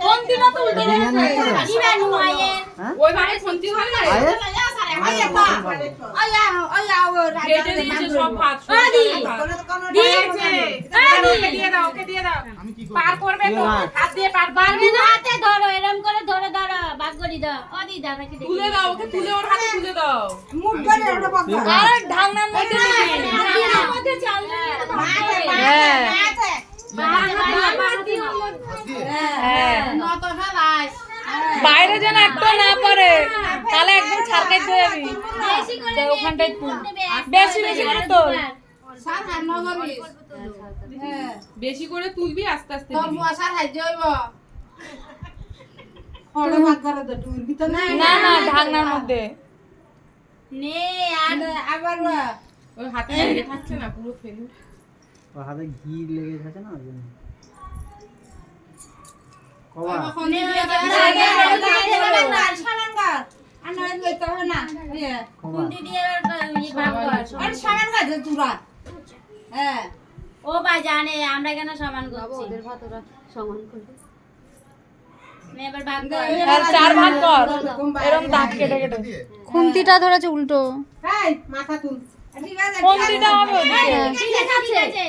ফোনটি না তো উল্টে বিরিয়ানি হচ্ছে তো? দিবা নু আয়ে হ্যাঁ? ওই ভাবে ফোনটি হয় না আয়ে? আয়া তো আয়া আয়া ও কেটে দিয়েছে সব ভাত আদি দিয়েছে ওকে দিয়ে দাও পার করবে তো হাত দিয়ে পার পারবে না হাতে ধরো এরকম করে ধরে ধরো ভাগ করে দাও ও দি দাও নাকি তুলে দাও ওকে তুলে ওর হাতে তুলে দাও মুখ করে ওটা বক আর ঢাকনার মধ্যে ঢাকনার মধ্যে চাল হ্যাঁ হ্যাঁ বাইরে যেন একটা না পড়ে তাহলে একদম ছাড়কাই দিয়ে যাবি বেশি করে ওখানটায় তুল বেশি বেশি করে তোল সাত হাত নগরি হ্যাঁ বেশি করে তুলবি আস্তে আস্তে তোর দিবি। মশা হাত জইব ওটা ভাগ করে দে তুই ভিতর না না না ঢাকনার মধ্যে নে আর আবার ওই হাতে লেগে থাকছে না পুরো ফেলে ওর হাতে ঘি লেগে থাকে না ওই জন্য। কবা নে ওই সামান কর আর নয় লইতে হবে না কবা কুন্ডি দিয়ে ভাগ কর আর সামান কাজে তুরা হ্যাঁ ও বা জানে আমরা কেন সমান করছি ওদের ভাত ওরা সমান করবে নে এবার ভাগ কর আর চার ভাগ কর এরকম দাগ কেটে কেটে খুন্তিটা ধরেছে উল্টো এই মাথা তুল ঠিক আছে কোনটিটা হবে ওদিকে ঠিক আছে ঠিক আছে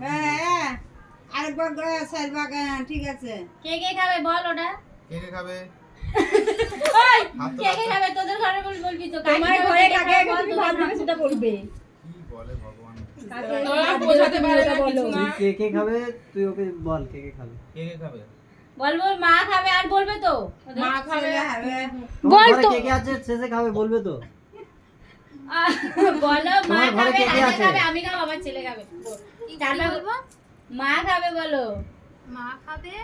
হ্যাঁ আরেকবার সাইড ভাগ ঠিক আছে কে কে খাবে বল ওটা কে কে খাবে? ওই কে কে খাবে তোদের ঘরে বলবি তো তোমার ঘরে কাকে তুমি ভাত মাংস সেটা বলবে কি বলে ভগবান? তোরা বোঝাতে পারে না কিছু না তুই কে কে খাবে তুই ওকে বল কে কে খাবে কে কে খাবে? বলবো মা খাবে আর বলবে তো মা খাবে তোমার ঘরে কে কে আছে শেষে খাবে বলবে তো বলো মা তোমার ঘরে খাবে কে কে আমি আছে? খাবে আমি খাবো আমার ছেলে খাবে তারপর বলবো মা খাবে বলো মা খাবে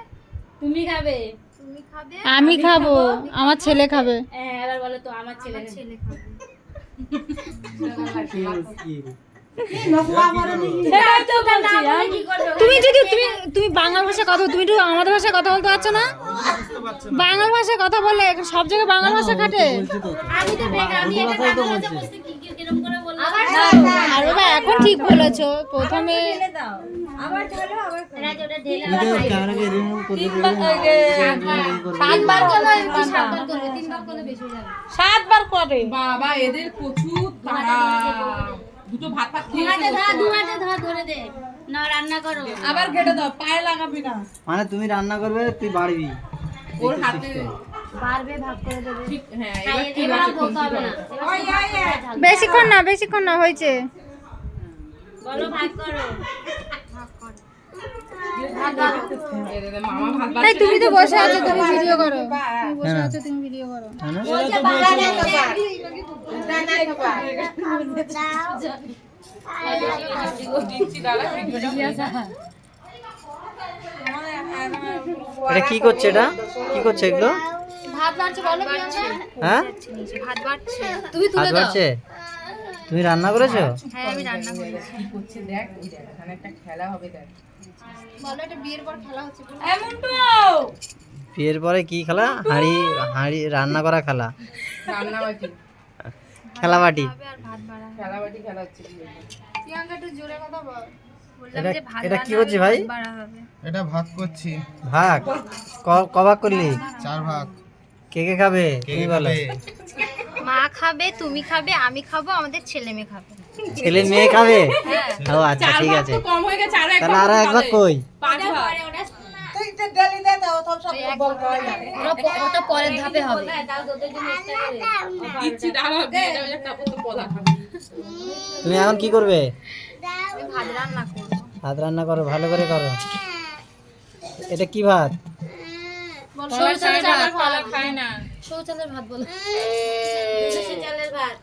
তুমি খাবে তুমি খাবে আমি খাবো আমার ছেলে খাবে হ্যাঁ এবার বলো তো আমার ছেলে খাবে ছেলে খাবে কি মুশকিল। সেটাই তো বলছি কি করবে তুমি যদি তুমি বাংলা ভাষায় কথা তুমি একটু আমাদের ভাষায় কথা বলতে পারছো না বুঝতে পারছে না। বাংলা ভাষায় কথা বলে সব জায়গায় বাংলা ভাষা খাটে বলছি তো আমি তো বেকার আমি উর্দু এটা ভাষাই তো বাংলা বলছি। বুঝতে কিরকম করে বলবো আর বাবা এখন ঠিক বলেছো প্রথমে রাজ ওটা ঢেলে তুই তো ক্যামেরাকে রিমুভ করতে সাতবার করলে সাতবার করবে তিনবার করলে বেশি হয়ে যাবে সাতবার করে বাবা এদের প্রচুর তাড়া দুটো ভাত ভাত খেয়ে দু হাতে ধর ধরে দে না রান্না করো আবার কেটে দাও পায়ে লাগাবি না মানে তুমি রান্না করবে তুই বাড়বি ওর হাতে বাড়বে ভাগ করে দেবে ঠিক হ্যাঁ এবার ঠিক এবার আছে বলতে হবে না বেশিক্ষণ না হয়েছে বলো ভাগ করো মামা ভাত তাই তুমি তো বসে আছো তুমি ভিডিও করো তুমি বসে আছো তুমি ভিডিও করো হ্যাঁ না? বলছে বাংলা দিচ্ছি দাঁড়া এটা কি করছে এটা কি করছে এগুলো ভাত বাড়ছে বলো কি আছে হ্যাঁ ভাত বাড়ছে তুমি হাত তুলে দাও বাড়ছে তুমি রান্না করেছো হ্যাঁ আমি রান্না করেছি কি করছে দেখ ওই দেখ এখানে একটা খেলা হবে দেখ বলো এটা বিয়ের পর খেলা হচ্ছে বলো। এমন তো বিয়ের পরে কি খেলা হাঁড়ি হাঁড়ি রান্না করা খেলা রান্না বাটি খেলা বাটি খাবে আর ভাত বাড়া খেলা বাটি খেলা হচ্ছে প্রিয়াঙ্কা একটু জোরে কথা বল বললাম এটা যে ভাত এটা কি বাড়া করছিস ভাই বাড়া হবে এটা ভাগ করছি। ভাগ কবাক করলি 4 ভাগ। কে কে খাবে কে তুমি কে বলো খাবে? মা খাবে তুমি খাবে আমি খাবো আমাদের ছেলে মেয়ে খাবে ছেলে মেয়ে খাবে হ্যাঁ ও আচ্ছা চার ঠিক ভাগ আছে তো কম হয়ে গেছে আর এক তাহলে ভাগ আরো একবার হবে। কই পাঁচ ভাগ তুই তো ডেলি দে দাও তো সব বল করে ওটা পরের ধাপে হবে তাও তোদের জন্য extra করে। দিচ্ছি দাঁড়াও দিয়ে যাবে একটা পুরো পলা খাবে তুমি এখন কি করবে আমি ভাত রান্না করবো ভাত রান্না করো ভালো করে করো এটা কি ভাত সরু চালের ভাত পলা খায় না সরু চালের ভাত বলো দেশি চালের ভাত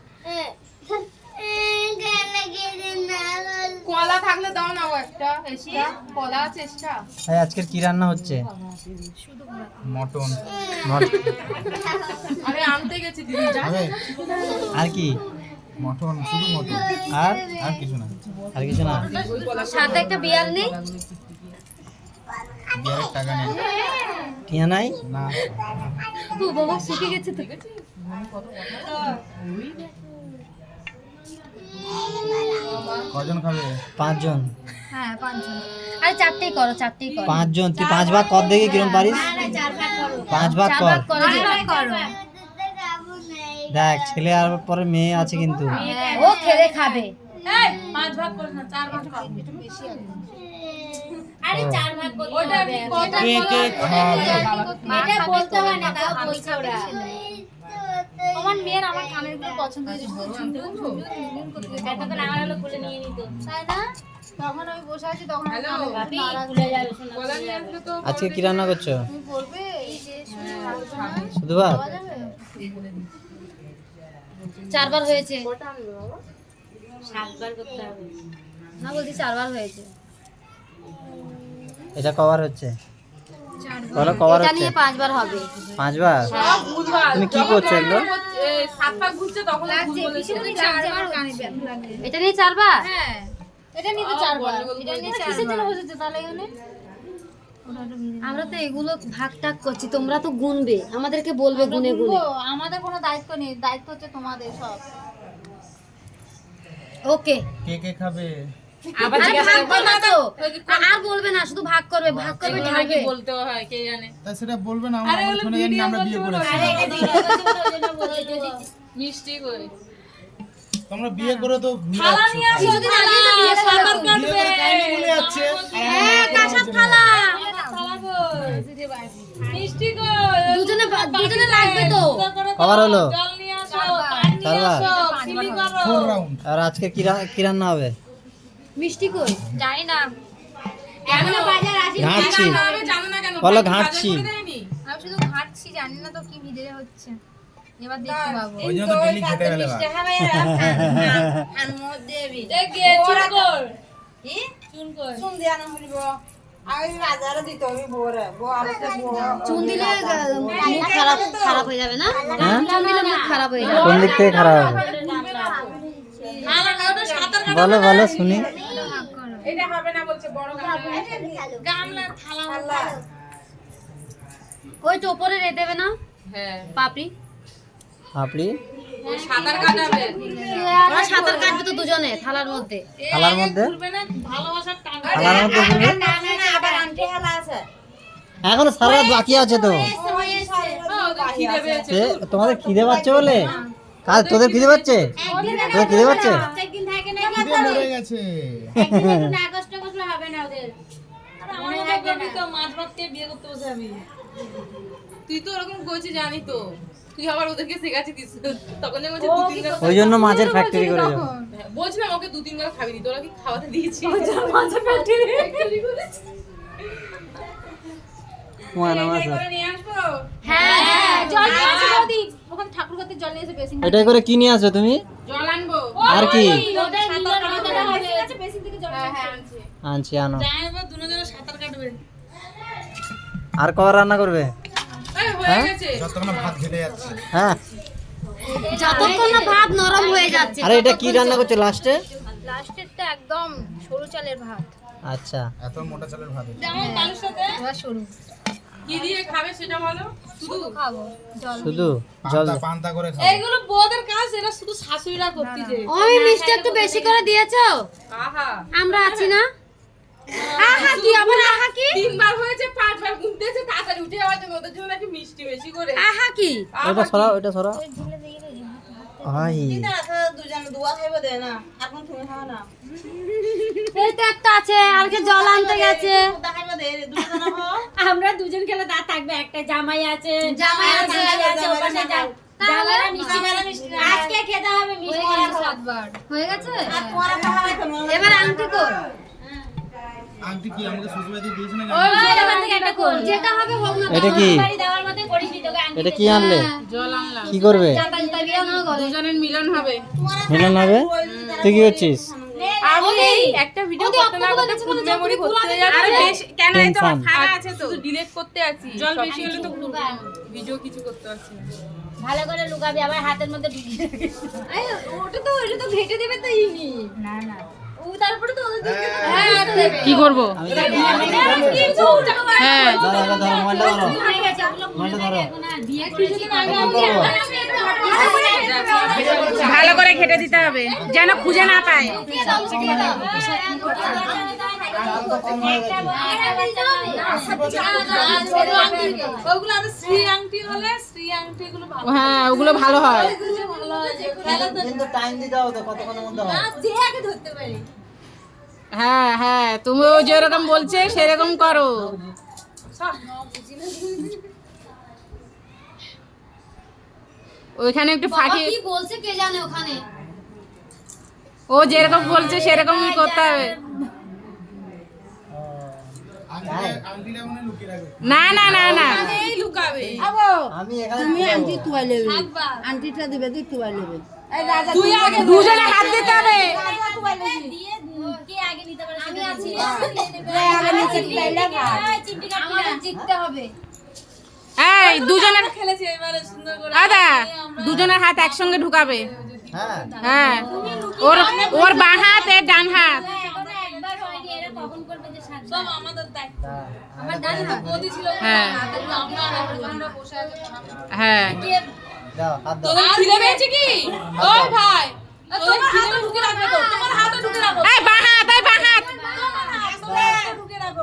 কলা থাকলে দাও না ও একটা এক্সট্রা কলা আছে এক্সট্রা ভাই আজকের কি রান্না হচ্ছে মটন। আরে আনতে গেছি দিদি যা খাবে? আর কি মটন, শুধু মটন। আর আর কিছু না। আর কিছু না সাথে একটা বিয়ার নেই বিয়ের টাকা নেই। টিয়া নাই না। ও বাবা শুকিয়ে গেছে তো কজন খাবে? 5 জন হ্যাঁ 5 জন। আরে চারটেই করো, চারটেই করো। 5 জন, তুই 5 ভাগ কর দেখি কিরম পারিস। না না 4 ভাগ করো 5 ভাগ কর। করো, যে ভাগ করো। দেখ ছেলে আর পরে মেয়ে আছে কিন্তু। ও খেলে খাবে। এই 5 ভাগ করিস না, 4 ভাগ কর। আরে 4 ভাগ করতে হবে কে কে খাবে এটা বলতে হয় না তাও বলছে ওরা আমার মেয়ের আমার কানের গুলো পছন্দ হয়েছে। এতক্ষণ আমার হলো খুলে নিয়ে নিত তাই না? তখন আমি বসে আছি, তখন আমার হ্যালো কানের ভাবি খুলে যাবে শোনা বলা নিয়ে আসলে তো আজকে কি রান্না করছো? তুমি বলবে এই যে শুধু ভাত না, শুধু ভাত? খাওয়া যাবে? 4 বার হয়েছে 7 বার করতে হবে না বলছি 4 বার হয়েছে। এটা কভার হচ্ছে? বলো কভার এটা হচ্ছে? নিয়ে 5 বার হবে। 5 বার? সব ভুলভাল। তুমি কি করছো এগুলো? 7 ভাগ ঘুরছে তখন ভুল বলেছে। এটা নিয়ে 4 বার? হ্যাঁ। এটা নিয়ে তো 4 বার। এটা নিয়ে 4 বার বসেছে তাহলে এখানে। আমরা তো এগুলো ভাগ টাগ করছি তোমরা তো গুনবে আমাদেরকে বলবে গুনে গুনে আমাদের কোনো দায়িত্ব নেই, দায়িত্ব হচ্ছে তোমাদের সব। ওকে কে কে খাবে আবার আর জিজ্ঞাসা ভাগ করবে তো ওই যে আর বলবে না শুধু ভাগ করবে ভাগ করবে এগুলো ঢালবে নাকি বলতে হয় কে জানে। তা সেটা বলবে না আরে আমরা ওগুলো শুনে জানি না আমরা বিয়ে ভিডিও করেছি। করছে। আরে এটা ভিডিও করতে বলে ওই জন্য বলছে যদি মিষ্টি কই তোমরা বিয়ে করে তো ভুলে থালা যাচ্ছ। নিয়ে আসো, কিছুদিন আগেই তো বিয়ে থালা করলাম। কাটবে। বিয়ে করে কাহিনী ভুলে যাচ্ছে। হ্যাঁ কাঁসার থালা থালা কই মিষ্টি কই দুজনে লাগবে তো কভার হলো? জল নিয়ে আসো, পানি নিয়ে 4 বার? আসো, চিনি করো। 4 রাউন্ড। আর আজকে কি রান্না হবে? মিষ্টি কই জানি না, এখনো বাজার আসি ঘাঁটছি। আমি জানো না কেন বলো বাজার ঘাঁটছি। করে দেয়নি? আমি শুধু ঘাটছি, জানি না তো কি ভিড়ে হচ্ছে। এবার দেখতে পাবো। ওই জন্য তো ডেলি খেতে গেলে বা। এই গে চুন কর চুন কর চুন দিয়া না হইব আমি বাজারে দিতে হবে বড় বড় আলতে বড় চুন দিলে মুখ খারাপ হয়ে যাবে না হ্যাঁ? চুন দিলে মুখ খারাপ হয়ে যাবে কোন দিক থেকে খারাপ হবে? থালা কাটো সাঁতার কাটো বলো বলো শুনি। এটা হবে না বলছে বড় গামলা থালা ওই টোপরে রে দেবে না হ্যাঁ পাপড়ি আপনি ওই সাঁতার কাটাবে ওরা সাঁতার কাটবে তো দুজনে থালার মধ্যে থালার মধ্যে? ঘুরবে না ভালোবাসার টান থালার মধ্যে ঘুরবে? না আবার আন্টি হেলা আছে এখনো সারা রাত বাকি আছে তো। ওদের খিদে পেয়েছে তোমাদের খিদে পাচ্ছে বলে? কাজ তোদের খিদে পাচ্ছে? তোদের খিদে পাচ্ছে? একদিন থাকে না খিদে মরে গেছে। একদিন একটু না কষ্ট করলে হবে না ওদের আর আমার মতো করবি তো মাছ ভাত খেয়ে বিয়ে করতে বসে আমি তুই তো ওরকম করছিস জানি তো তুই আবার ওদেরকে শেখাচ্ছি দিস তখন যে বলছে 2-3 গাল ওই জন্য মাছের ফ্যাক্টরি করে যাবো। বলছিলাম ওকে 2-3 গাল খাবি দি তোরা কি খাওয়াতে দিয়েছি মাছের ফ্যাক্টরি করেছি মানে মাছ। করে নিয়ে আসবো হ্যাঁ, জল নিয়ে এসে বৌদি, ওখানে ঠাকুর ঘরতে জল নিয়ে এসে বেসিন এটাই করে কি নিয়ে আসো তুমি? জল আনবো আর কি? ওদের মিলন মতন হবে আছে, বেসিন থেকে জল হ্যাঁ হ্যাঁ আনছি আনছি আনো। যাইবো দুজনে সাঁতার কাটবে আর কবার রান্না করবে? এই হয়ে গেছে যতক্ষণ ভাত খেতে যাচ্ছে। হ্যাঁ। যতক্ষণ না ভাত নরম হয়ে যাচ্ছে আরে এটা কি রান্না করছো লাস্টে? লাস্টেরটা একদম সরু চালের ভাত। আচ্ছা। এত মোটা চালের ভাত। যেমন কালুর সাথে এবার সরু কি দিয়ে খাবে সেটা বলো শুধু খাবো জল। শুধু জল পান্তা পান্তা করে খাও। এইগুলো বউদের কাজ এটা শুধু শাশুড়িরা করতে যে ওই মিষ্টি একটু বেশি করে দিয়েছো আহা আমরা আছি না আহা কি আবার আহা কি 3 বার হয়েছে 5 বার ঘুমতেছে তাড়াতাড়ি উঠে যাওয়ার জন্য ওদের জন্য নাকি মিষ্টি বেশি করে আহা কি ওটা সরাও, ওটা সরাও। আই দুজন দুয়া খাইব দে না আর কোন তুমি খাও না এই তো একটা আছে আর কে জল আনতে গেছে দেখাইব দে দুজন খাও আমরা দুজন খেলে তা থাকবে একটা জামাই আছে জামাই আছে, ওখানে জামাইরা মিষ্টি আজকে খেতে হবে মিষ্টি হয়ে গেছে? পরে খাওয়াই তো এবার আংটি কর আন্টি কি আমাকে শ্বশুর বাড়ি দিয়েছে না? ওই এখান থেকে একটা কর যেটা হবে হোক না এটা কি? বাড়ি দেওয়ার মধ্যে করিস নি তোকে আংটি এটা কি আনলে? জল আনলাম কি করবে? চাতা জুতা বিয়ে না করে দুজনের মিলন হবে মিলন হবে? তুই কি করছিস? আমি একটা ভিডিও করতে না করতে ফুল মেমরি করতে যাচ্ছি আরে বেশ কেন এই তো Tension. ফাঁকা আছে তো ডিলিট করতে আছি জল বেশি হলে তো ভিডিও কিছু করতে পারছি না ভালো করে লুকাবি আবার হাতের মধ্যে ঢুকিয়ে ওটা তো ঘেটে দেবে তো ইনি। না না ও তারপরে তো ওদের দিকে তো কি করব কিন্তু হ্যাঁ ধরো, ধরো, ধরো, মোবাইলটা ধরো। হয়ে গেছে ওগুলো মনে থাকে এখন আর বিয়ে করেছি ভালো করে খেটে দিতে হবে যেন খুঁজে না পায় না ওগুলো আর শ্রী আংটি হলে শ্রী আংটি গুলো ভালো। হ্যাঁ ওগুলো ভালো হয়। কিন্তু টাইম দিতে হবে তো, কতক্ষণের মধ্যে হয়? হ্যাঁ হ্যাঁ তুমিও যেরকম বলছে সেরকম করো। ওইখানে একটু ফাঁকি, কি বলছে কে জানে ওখানে। ও যেরকম বলছে সেরকমই করতে হবে। আংটিটা মনে লুকিয়ে রাখবে। না না না না এই লুকাবে। আমি এখানে তুমি আন্টি তুয়াই নেবে, আন্টিটা দিবে তুই তুয়াই নেবে। তুই আগে দুজনে হাত দিতে হবে। দিয়ে কে আগে নিতে পারে আমি আছি আমাদের জিততে হবে। এই দুজনের খেলেছে এবারে সুন্দর করে। দাদা দুজনের হাত একসঙ্গে ঢুকাবে। হ্যাঁ হ্যাঁ ওর ওর বাঁ হাত এর ডান হাত। এখনো একবার হয়নি, এরা কখন করবে যে সাত সব আমাদের দায়িত্ব। আমার ডান হাত বৌদি ছিল হ্যাঁ আমরা আমরা বসে আছি। হ্যাঁ দাও হাত দাও। তোদের খিদে পেয়েছে কি? ওই ভাই তোমার হাতে ঢুকে রাখবে তো, তোমার হাতে ঢুকে রাখো। এই বাঁ হাত, এই বাঁ হাত,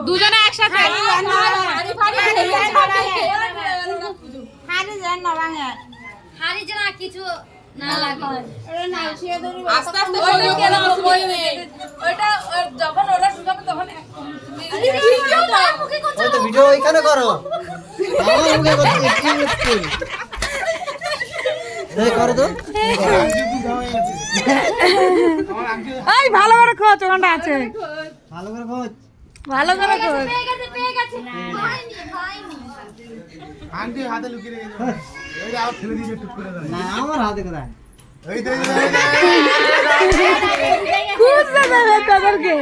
দুজনে একসাথে। হারি যেন আর কিছু না লাগে। আস্তে আস্তে ওইটা কেন বই নেই। ওইটা যখন ওরা ঢুকাবে তখন ওই তো ভিডিও ওইখানে করো, আমার মুখে করতে কি মুশকিল। এই করো তো। আংটি দুধ হয়ে গেছে। আমার আংটি এই ভালো করে খোঁজ, ওখানটা আছে। ভালো করে খোঁজ। ভালো করে খোঁজ। পেয়ে গেছে হয়নি হয়নি। আংটি হাতে লুকিয়ে রেখেছে। এই যে আবার ফেলে দিয়েছে টুক করে দাঁড়িয়ে। না আমার হাতে কোথায়? এই তো খুঁজতে দেবে তাদেরকে।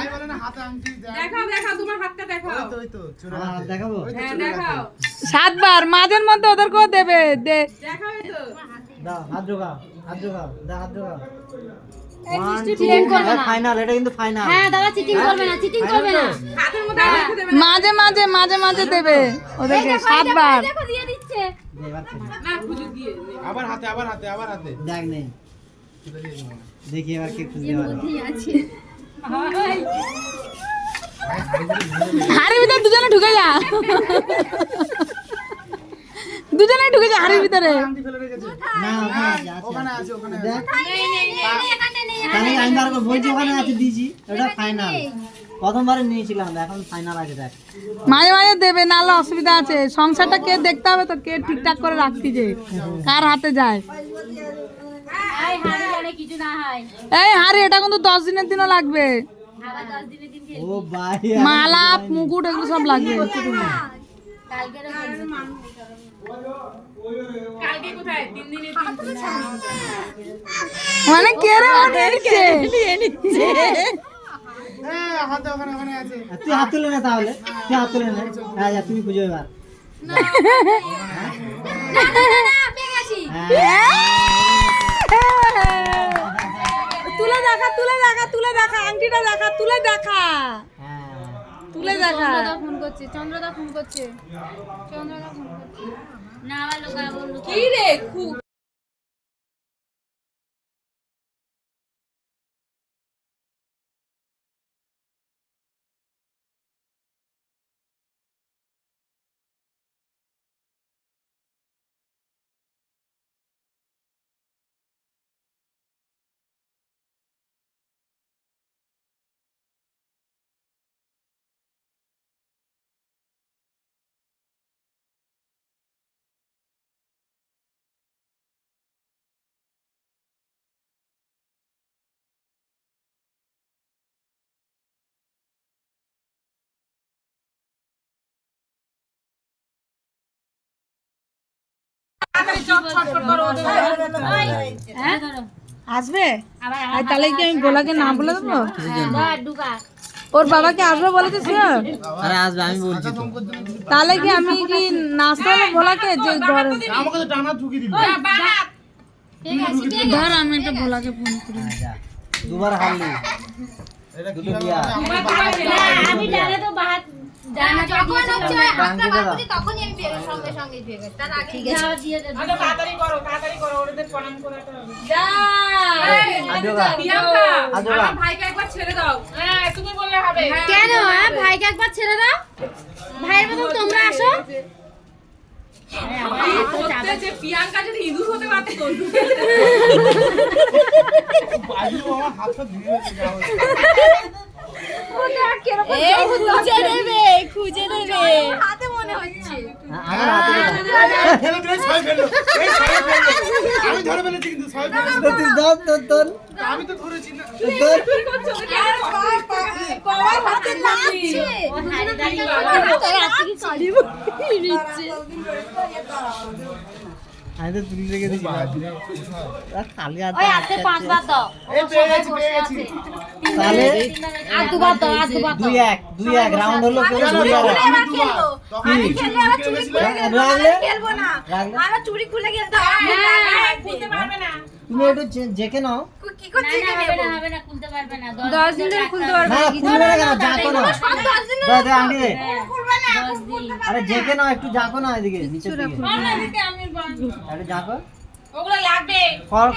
আই বলে না হাতে আংটি দেখ। দেখাও দেখাও তোমার হাতটা দেখাও। ওই তো চোরে আমার হাত দেখাবো? হ্যাঁ দেখাও 7 বার মাঝের মধ্যে ওদেরকেও দেবে। দেখাও তো। দাও হাত ঢোকাও, হাত ঢোকাও, দাও হাত ঢোকাও। চিটিং করবে না। ফাইনাল, এটা কিন্তু ফাইনাল। হ্যাঁ দাদা চিটিং করবে না, চিটিং করবে না। হাতের মধ্যে রেখে দেবে। মাঝে মাঝে মাঝে মাঝে দেবে ওদেরকে 7 বার। দেখো দিয়ে দিচ্ছে। এবার খেলি। না খুঁজে দিয়ে। আবার হাতে আবার হাতে আবার হাতে দেখ নেই, ফেলে দিয়েছে মনে হয়। দেখি এবার কে খুঁজতে পারে। হাড়ির ভিতরে দুজনে ঢুকে যা, দুজনে ঢুকে যা হাড়ির ভিতরে। আংটি ফেলে রেখেছে। না ওখানে আছে, ওখানে আছে ওখানে আছে। দেখ এখানে নেই। তাহলে আমি আর বলছি ওখানে আছে দিয়েছি, ওটা ফাইনাল। প্রথমবারে নিয়েছিলাম, এখন ফাইনাল আছে দেখ। মাঝে মাঝে দেবে, নাহলে অসুবিধা আছে। সংসারটা কে দেখতে হবে তো, কে ঠিকঠাক করে রাখতে যে কার হাতে যায়। আই হারি জানে কিছু না হয় এই হাড়ি এটা কিন্তু 10 দিনের দিনও লাগবে। আবার 10 দিনের দিন খেলবি। ও ভাই মালা মুকুট এগুলো সব লাগবে। কালকেরও খেলবি। কালকে কোথায়? 3 দিনের দিন। মানে কে রে নিয়ে নিচ্ছে। হ্যাঁ হাতে ওখানে ওখানে আছে। তুই হাত তুলে না, তাহলে তুই হাত তুলে না। হ্যাঁ যা, তুমি খুঁজো এবার। না পেয়ে গেছি। তুলে দেখা, তুলে দেখা, তুলে দেখা, আংটিটা দেখা, তুলে দেখা, হ্যাঁ তুলে দেখা। চন্দ্রদা ফোন করছে, চন্দ্রদা ফোন করছে, চন্দ্রদা ফোন করছে। না আবার লোকা বললো কি রে খুব আসবে? আবার আর তাহলে কি আমি গোলাকে না বলে দেবো? ধর ঢুকা ওর বাবাকে আসবে বলেছে শিওর? আরে আসবে, আমি বলছি তো। তাহলে কি আমি কি নাচতে হবে ভোলাকে যে ঘরে? আমাকে তো টানা ঢুকিয়ে দিল। ধর আমি একটা ভোলাকে ফোন করি। হ্যাঁ, যা। দুবার হারলি, এটা কি দুটো বিয়া। না, আমি ডালে তো বাহাত যখন হচ্ছে ওই হাতটা আংটিটা বার দাও। করছি তখনই আমি বিয়ে করি, সঙ্গে সঙ্গে বিয়ে করি। তার আগে যাও দিয়ে দে। আচ্ছা তাড়াতাড়ি করো ওদের প্রণাম করে যা আজোগা প্রিয়াঙ্কা আজোগা আমার ভাইকে একবার ছেড়ে দাও। হ্যাঁ তুমি বললে হবে। কেন হ্যাঁ ভাইকে একবার ছেড়ে দাও, ভাইয়ের মতন তোমরা আসো। সত্যি যে প্রিয়াঙ্কা যদি ইঁদুর হতে পারতো বাজু আমার হাতটা ধুয়ে গেছে যাও। হাতে মনে হচ্ছে আমার হাতে ফেলে দিলে ছয় ফেললো। এই ছয় ফেললো। আমি ধরে ফেলেছি কিন্তু ছয় ফেললো। তুই দর দর দর আমি তো ধরেছি না। দর বাবার হাতে লাগছে। ও হাড়ি দাড়ি তার হাতে কি শাড়ি নিচ্ছে। আমি তো তুলি রেখে দিয়েছি খালি হাতে ওই হাতে 5 বার দাও। এই পেয়ে গেছি পেয়ে গেছি। তাহলে আর দুবার দাও, আর দুবার দাও। 2-1 রাউন্ড হলো কেউ চুরি আর এবার খেলবো, আমি খেললে আবার চুরি খুলে গেল, রাখলে খেলবো না, রাখলে আবার চুরি খুলে গেল তো খুলতে পারবে না। তুমি একটু জেকে নাও কি না করতে না গেলে হবে না খুলতে পারবে না। 10 দিন ধরে খুলতে পারবে না খুলবে না কেন জাকো না সব 10 দিন দাও দাও আংটি দে খুলবে না। 10 দিন। আরে জেকে নাও একটু জাকো না এদিকে নিচের দিকে আরে জাকো ওগুলো লাগবে।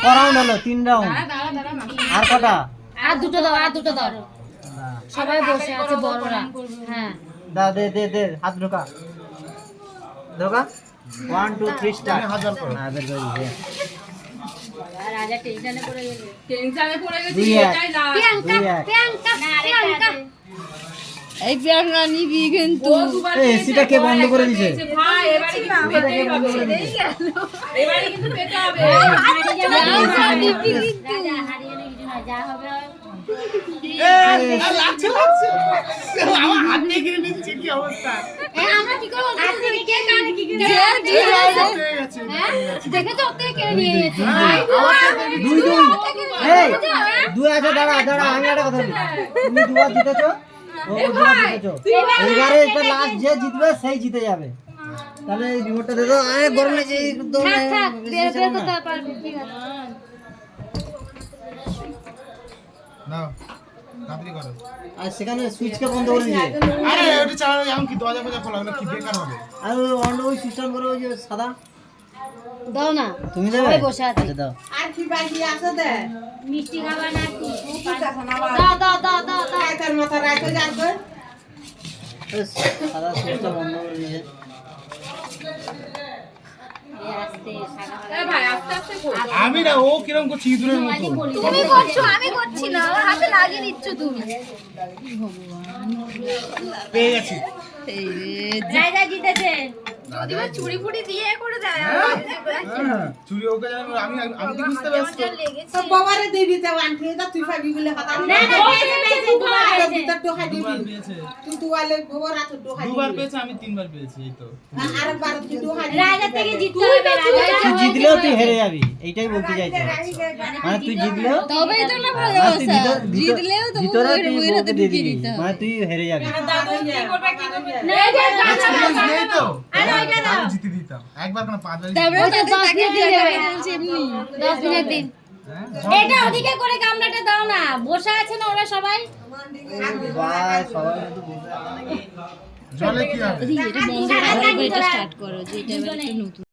ক রাউন্ড হলো 3 রাউন্ড আর কটা আর দুটো দাও, আর দুটো দাও। সবাই বসে আছে বড়রা। হ্যাঁ দাও দে দে দে হাত ঢোকা ঢোকা 1 2 3 স্টার্ট হাজার করো। হ্যাঁ বের করে দিয়েছে আর রাজা টেনশনে পড়ে গেছে। টেনশনে পড়ে গেছি 2-1 এটাই লাস্ট। প্রিয়াঙ্কা 2-1 প্রিয়াঙ্কা না আরেকটা আছে। এই প্রিয়াঙ্কা নিবি কিন্তু ও দুবার এই এসিটা কে বন্ধ করে দিয়েছে পেয়েছে। ভাই এবারে কিন্তু পেতেই হবে। এবারে কিন্তু পেতে হবে। রাজা হারিয়ে কিছু না, যা হবে হবে। লাগছে লাগছে। আমার হাত দিয়ে কিনে নিচ্ছে কি অবস্থা। আমরা কি করব? আজ থেকে কে কানে কি করে পেয়ে গেছে। দেখেছো ওর থেকে কেড়ে নিয়ে গেছে। 2-2 এই 2 আছে দাঁড়া দাঁড়া আমি একটা কথা বলি তুমি দুবার জিতেছো ও দুবার জিতেছো এবারে এটা লাস্ট যে জিতবে সেই জিতে যাবে তাহলে এই রিমোটটা দে দাও আরে গরম লাগছে একদম থাক থাক বের বের করতে পারবি, ঠিক আছে। নাও তাড়াতাড়ি করো। আর সেখানে সুইচকে বন্ধ করে দিয়ে আরে ওটা চালানো এমন কি দরজা ফজা খোলা না কি বেকার হবে। আর অন্য ওই সিস্টেম করে ওই যে সাদা দাও না, তুমি দেবে সবাই বসে আছে। আচ্ছা দাও আর কি বাকি আছে দে মিষ্টি খাবার না কি? দাও দাও দাও দাও দাও দাও। তার মাথা রাখো যাবে ওই সাদা সুইচটা বন্ধ করে দিয়ে এই আস্তে সাদা এ ভাই আস্তে আস্তে করো। আমি না ও কিরকম করছি ইঁদুরের মতো। তুমি করছো, আমি করছি না, আমার হাতে লাগিয়ে দিচ্ছ তুমি। পেয়ে গেছি। রাজা জিতেছে। যদি বা চুরি ফুড়ি দিয়ে করে দেয় হ্যাঁ চুরি ওকে জানি আমি আমি কি বুঝতে পারছি। লেগেছে। তো বাবারে দিবি তো আনতে দা তুই পাবি বলে কথা না না পেয়েছে পেয়েছে, দুবার পেয়েছে। তো তো হাই দিবি পেয়েছে কিন্তু ওয়ালে বাবা রাত তো হাই দুবার পেয়েছে আমি তিনবার পেয়েছি এই তো। আর বার তুই তো হাই রাজা থেকে জিততে হবে। রাজা তুই জিতলেও তুই হেরে যাবি এইটাই বলতে চাইছি মানে তুই জিতলেও তবেই তো না আর তুই জিতলেও তো ভিতরে তুই বউকে দিয়ে দিবি মানে তুই হেরে যাবি দাদু কি করবে কি করবে? না এক্সপেরিয়েন্স নেই তো। আরে ওইটা দাও। আমি জিতে দিতাম একবার কেন পাঁচবার ওইটা 10 দিন দিয়ে দেবে। 10 দিনের দিন। হ্যাঁ এটা ওদিকে করে গামলাটা দাও না, বসে আছে না ওরা সবাই। ভাই সবাই কিন্তু বসে আছে নাকি জলে কি হবে। এটা বন্ধ করে স্টার্ট করো, যে এটা নতুন